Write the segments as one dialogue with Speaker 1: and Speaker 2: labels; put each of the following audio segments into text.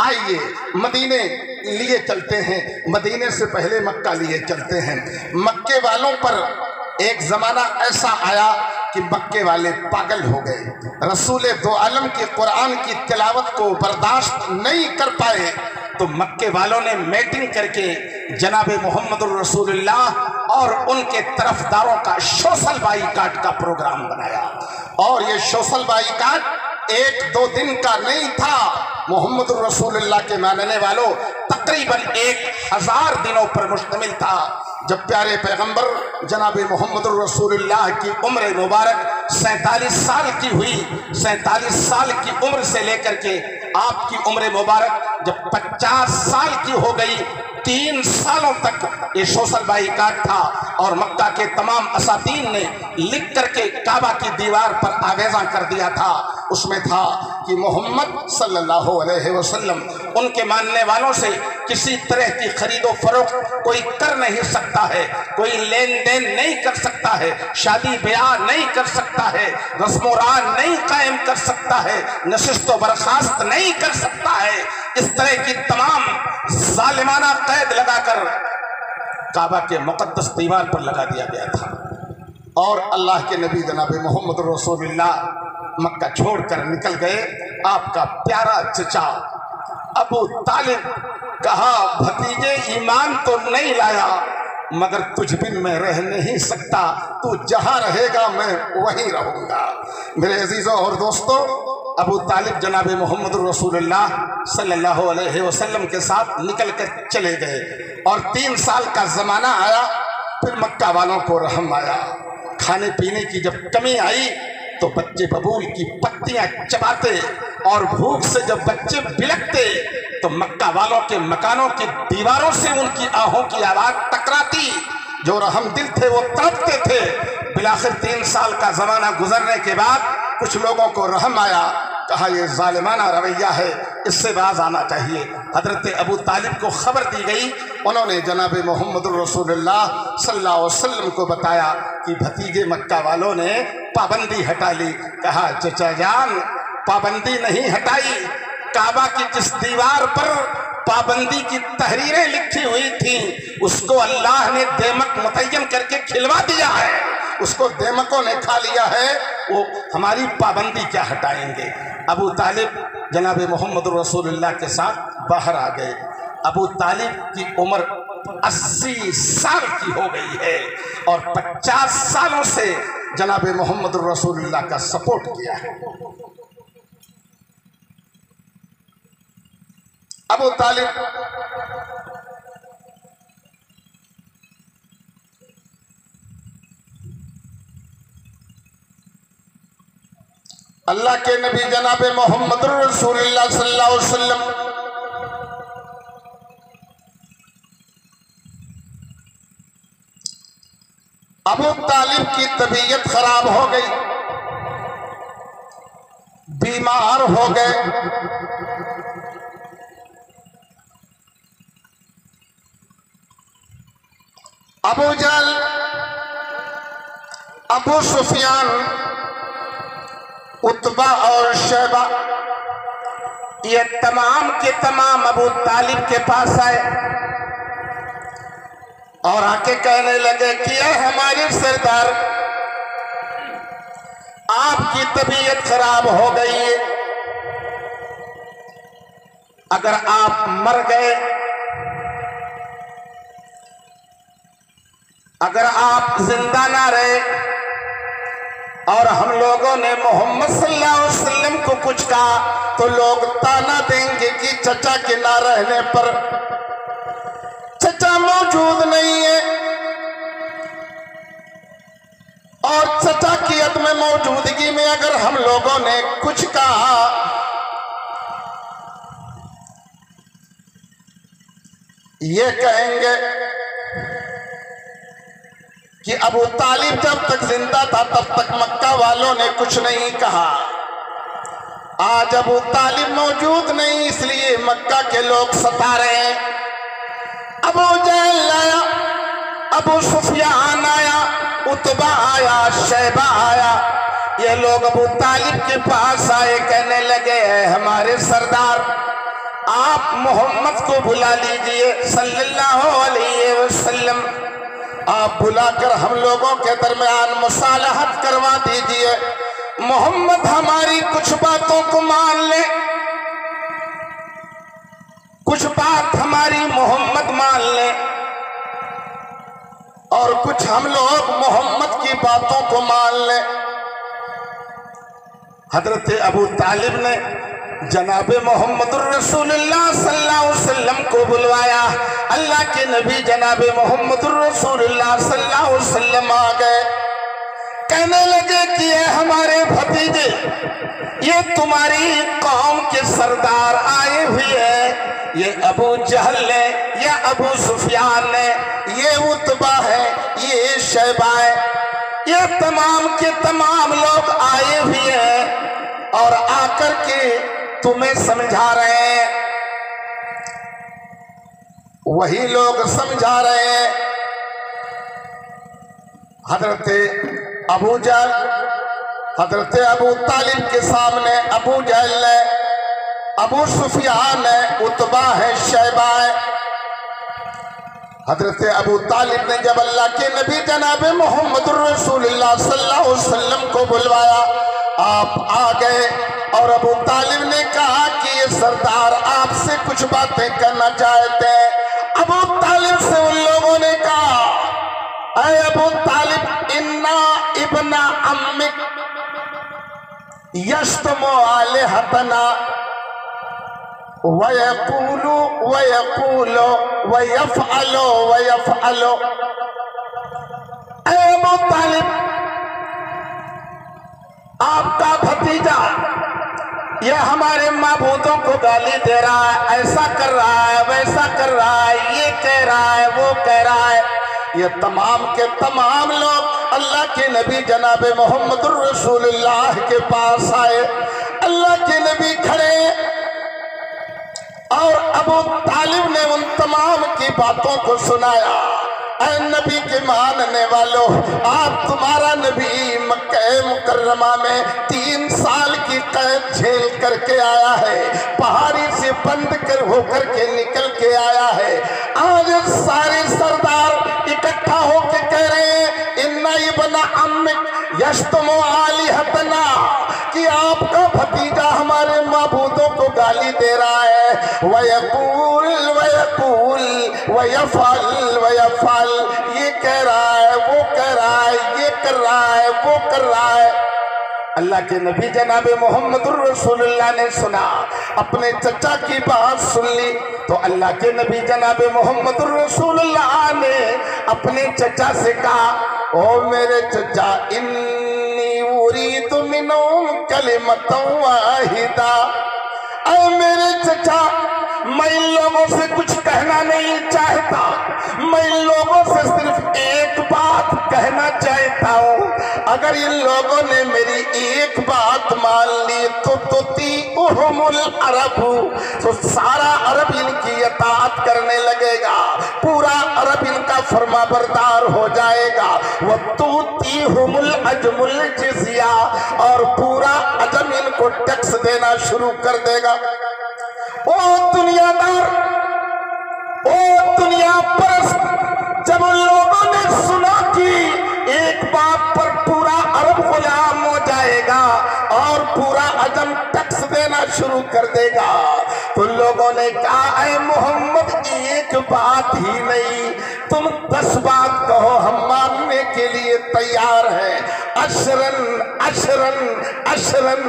Speaker 1: आइए मदीने लिए चलते हैं, मदीने से पहले मक्का लिए चलते हैं। मक्के वालों पर एक ज़माना ऐसा आया कि मक्के वाले पागल हो गए। रसूल दो आलम की कुरान की तिलावत को बर्दाश्त नहीं कर पाए तो मक्के वालों ने मीटिंग करके जनाब मोहम्मद रसूलुल्लाह और उनके तरफदारों का सोशल बाइकाट का प्रोग्राम बनाया। और ये सोशल बाइकाट एक दो दिन का नहीं था। मोहम्मद रसूलुल्लाह के मानने वालों तकरीबन 1000 दिनों पर मुश्तमिल था। जब प्यारे पैगंबर जनाब मोहम्मद रसूलुल्लाह की उम्र मुबारक 47 साल की हुई, 47 साल की उम्र से लेकर के आपकी उम्र मुबारक जब 50 साल की हो गई, 3 सालों तक ये सोशल बाइकाट था। और मक्का के तमाम असातीन ने लिख करके काबा की दीवार पर आवेज़ा कर दिया था। उसमें था कि मोहम्मद सल्लल्लाहु अलैहि वसल्लम उनके मानने वालों से किसी तरह की खरीदो फरोख्त कोई कर नहीं सकता है, कोई लेन देन नहीं कर सकता है, शादी ब्याह नहीं कर सकता है, रस्म रान नहीं कायम कर सकता है, नशिस्त बर्खास्त नहीं कर सकता है। इस तरह की तमाम जालिमाना कैद लगाकर काबा के मुकद्दस दीवार पर लगा दिया गया था। और अल्लाह के नबी जनाब मोहम्मद रसूलुल्लाह मक्का छोड़कर निकल गए। आपका प्यारा चचा अबू तालिब कहा, भतीजे ईमान तो नहीं लाया मगर तुझ बिन मैं रह नहीं सकता, तू जहां रहेगा मैं वहीं रहूंगा। मेरे अजीजों और दोस्तों, अबू तालिब जनाब मोहम्मद रसूलुल्लाह सल्लल्लाहु अलैहि वसल्लम के साथ निकल कर चले गए। और 3 साल का ज़माना आया। फिर मक्का वालों को रहम आया। खाने पीने की जब कमी आई तो बच्चे बबूल की पत्तियां चबाते और भूख से जब बच्चे बिलखते तो मक्का वालों के मकानों की दीवारों से उनकी आहों की आवाज़ टकराती। जो रहम दिल थे वो तड़पते थे। बिलाखिर 3 साल का ज़माना गुजरने के बाद कुछ लोगों को रहम आया। कहा, यह जालिमाना रवैया है, इससे बाज आना चाहिए। हजरत अबू तालिब को खबर दी गई। उन्होंने जनाब मोहम्मद रसूलुल्लाह सल्लल्लाहु अलैहि वसल्लम को बताया कि भतीजे मक्का वालों ने पाबंदी हटा ली। कहा, चचा जान पाबंदी नहीं हटाई, काबा की जिस दीवार पर पाबंदी की तहरीरें लिखी हुई थी उसको अल्लाह ने देमक मुतय्यन करके खिलवा दिया है, उसको देमकों ने खा लिया है। वो हमारी पाबंदी क्या हटाएंगे। अबू तालिब जनाब मोहम्मद रसूलुल्लाह के साथ बाहर आ गए। अबू तालिब की उम्र 80 साल की हो गई है और 50 सालों से जनाब मोहम्मद रसूलुल्लाह का सपोर्ट किया है। अबू तालिब अल्लाह के नबी जनाब मोहम्मद रसूलुल्लाह सल्लल्लाहु अलैहि वसल्लम अबू तालिब की तबीयत खराब हो गई, बीमार हो गए। अबू जहल, अबू सुफियान, उतबा और शैबा ये तमाम के तमाम अबू तालिब के पास आए और आके कहने लगे कि हमारे सरदार, आपकी तबीयत खराब हो गई है, अगर आप मर गए, अगर आप जिंदा ना रहे और हम लोगों ने मोहम्मद सल्लल्लाहु अलैहि वसल्लम को कुछ कहा तो लोग ताना देंगे कि चचा के ना रहने पर, चचा मौजूद नहीं है और चचा की अदम मौजूदगी में अगर हम लोगों ने कुछ कहा ये कहेंगे कि अबू तालिब जब तक जिंदा था तब तक मक्का वालों ने कुछ नहीं कहा। आज अबू तालिब मौजूद नहीं इसलिए मक्का के लोग सता रहे हैं। अबू जहल आया, अबू सुफियान आया, उतबा आया, शैबा आया, ये लोग अबू तालिब के पास आए, कहने लगे हमारे सरदार मोहम्मद को बुला लीजिए सल्लल्लाहु अलैहि वसल्लम। आप बुलाकर हम लोगों के दरमियान मुसालहत करवा दीजिए। मोहम्मद हमारी कुछ बातों को मान ले, कुछ बात हमारी मोहम्मद मान ले और कुछ हम लोग मोहम्मद की बातों को मान ले। हजरत अबू तालिब ने जनाब मोहम्मदुर रसूलुल्लाह सल्लल्लाहु अलैहि वसल्लम को बुलवाया। अल्लाह के नबी जनाब मोहम्मदुर रसूलुल्लाह सल्लल्लाहु अलैहि वसल्लम आ गए। कहने लगे कि ये हमारे भतीजे, ये तुम्हारी कौम के सरदार आए हुए हैं। ये अबू जहल है, या अबू सुफियान है, ये उतबा है, ये शैबा है, ये तमाम के तमाम लोग आए हुए हैं और आकर के तुम्हें समझा रहे हैं। वही लोग समझा रहे हैं। हजरत अबू जहल, हजरत अबू तालिब के सामने अबू जहल है, अबू सुफियान है, उतबा है, शैबा है। हजरत अबू तालिब ने जब अल्लाह के नबी जनाब मोहम्मद रसूलुल्लाह सल्लल्लाहु अलैहि वसल्लम को बुलवाया, आप आ गए और अबू तालिब ने कहा कि ये सरदार आपसे कुछ बातें करना चाहते हैं। अबू तालिब से उन लोगों ने कहा, अरे अबू तालिब, इन्ना इब्ना अम्मिक यश्तमु आलिहतना वयक़ूलु वयक़ूलु वयफ़अलु वयफ़अलु। अरे अबू तालिब, आपका भतीजा ये हमारे माबूदों को गाली दे रहा है, ऐसा कर रहा है, वैसा कर रहा है, ये कह रहा है, वो कह रहा है। ये तमाम के तमाम लोग अल्लाह के नबी जनाब मोहम्मद रसूलुल्लाह के पास आए। अल्लाह के नबी खड़े और अबू तालिब ने उन तमाम की बातों को सुनाया। ऐ नबी के मानने वालों, आप तुम्हारा नबी मक्का मुकर्रमा में 3 साल की कैद झेल करके आया है, पहाड़ी से बंद कर होकर के निकल के आया है। आज सारे सरदार इकट्ठा होके कह रहे हैं, इन्ना इब्ना अम्मिक यश्तमु आलिहतना, कि आपका भतीजा हमारे माबूदों को गाली दे रहा है। वयक़ूल वयक़ूल वयफ़अल वयफ़अल, ये कह रहा है, वो कह रहा है, ये कर रहा है, वो कर रहा है। अल्लाह के नबी जनाब मोहम्मदुर रसूलुल्लाह ने सुना, अपने चचा की बात सुन ली। तो अल्लाह के नबी जनाब मोहम्मदुर रसूलुल्लाह ने अपने चचा से कहा, ओ मेरे चचा, इन्नी उरीदु मिनहुम कलिमतन वाहिदा। ऐ मेरे चचा, मैं इन लोगों से कुछ कहना नहीं चाहता, मैं इन लोगों से सिर्फ एक बात कहना चाहता हूँ। अगर इन लोगों ने मेरी एक बात मान ली तो तुतीउहुमुल अरबु, तो सारा अरब इनकी इताअत करने लगेगा, पूरा अरब इनका फरमाबरदार हो जाएगा। वो तुतीउहुमुल अजमुल जिज़िया, और पूरा अजम इनको टैक्स देना शुरू कर देगा। ओ दुनियादार, ओ दुनिया परस्त, जब उन लोगों ने सुना कि एक बात पर पूरा अरब गुलाम हो जाएगा और पूरा अजम टैक्स देना शुरू कर देगा, तो लोगों ने कहा, ऐ मोहम्मद, एक बात ही नहीं, तुम 10 बात कहो, हम मानने के लिए तैयार हैं। अशरन अशरन अशरन,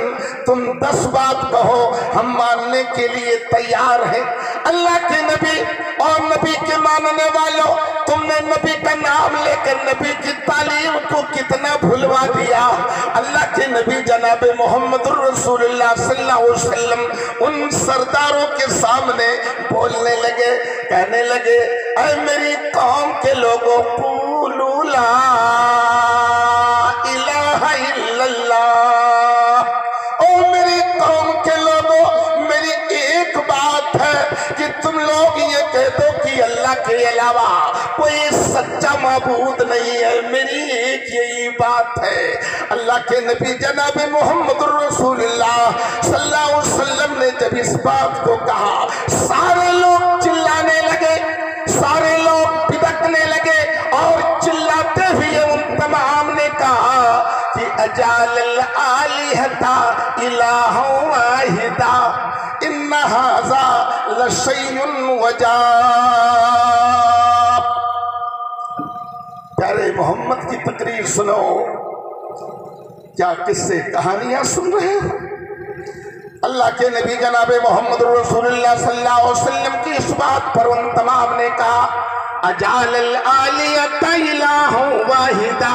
Speaker 1: तुम 10 बात कहो, हम मानने के लिए तैयार हैं। अल्लाह के नबी और नबी के मानने वालों, तुमने नबी का नाम लेकर नबी की तालीम को कितना भुलवा दिया। अल्लाह के नबी जनाब मोहम्मदुर रसूलुल्लाह सल्लल्लाहु अलैहि वसल्लम उन सरदारों के सामने बोलने लगे, कहने लगे, ऐ मेरी कौम के लोगों, क़ूलू ला इलाहा इल्लल्लाह। ओ मेरी कौम के लोगों, मेरी एक बात है कि तुम लोग ये कह दो कि अल्लाह के अलावा कोई सच्चा माबूद नहीं है। मेरी एक यही बात है। अल्लाह के नबी जनाब मोहम्मद रसूलुल्लाह सल्लल्लाहु अलैहि वसल्लम ने जब इस बात को कहा, सारे इन्ना हाज़ा लशैउन वजाब। प्यारे मोहम्मद की तकरीर सुनो, क्या किस्से कहानियां सुन रहे हो? अल्लाह के नबी जनाबे मोहम्मद रसूलुल्लाह सल्लल्लाहु अलैहि वसल्लम की इस बात पर उन तमाम ने कहा, अजालल आलियता इलाहु वाहिदा,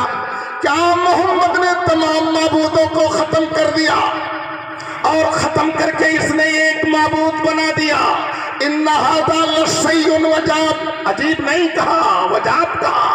Speaker 1: क्या मोहम्मद ने तमाम माबूदों को खत्म कर दिया और खत्म करके इसने एक माबूद बना दिया? इन्ना हाज़ा लशैउन वजाब, अजीब नहीं कहा, वजाब कहा।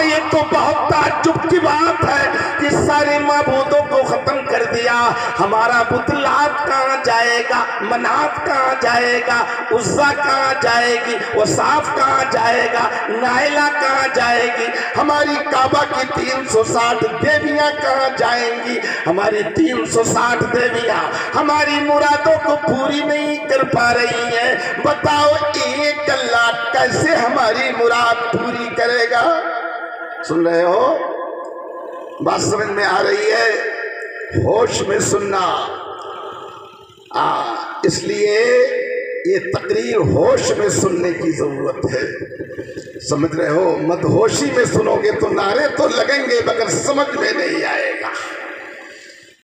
Speaker 1: ये तो बहुत ताज्जुब की बात है कि सारे माबूदों को खत्म कर दिया। हमारा बुतलात कहाँ जाएगा, मनात कहाँ जाएगा, उज़्ज़ा कहाँ जाएगी, वसाफ कहाँ जाएगा, नाइला कहाँ जाएगी, हमारी काबा की 360 देवियां कहाँ जाएंगी? हमारी 360 देवियां हमारी मुरादों को पूरी नहीं कर पा रही हैं। बताओ एक अल्लाह कैसे हमारी मुराद पूरी करेगा? सुन रहे हो? बात समझ में आ रही है? होश में सुनना। इसलिए ये तकरीर होश में सुनने की जरूरत है। समझ रहे हो? मदहोशी में सुनोगे तो नारे तो लगेंगे मगर समझ में नहीं आएगा।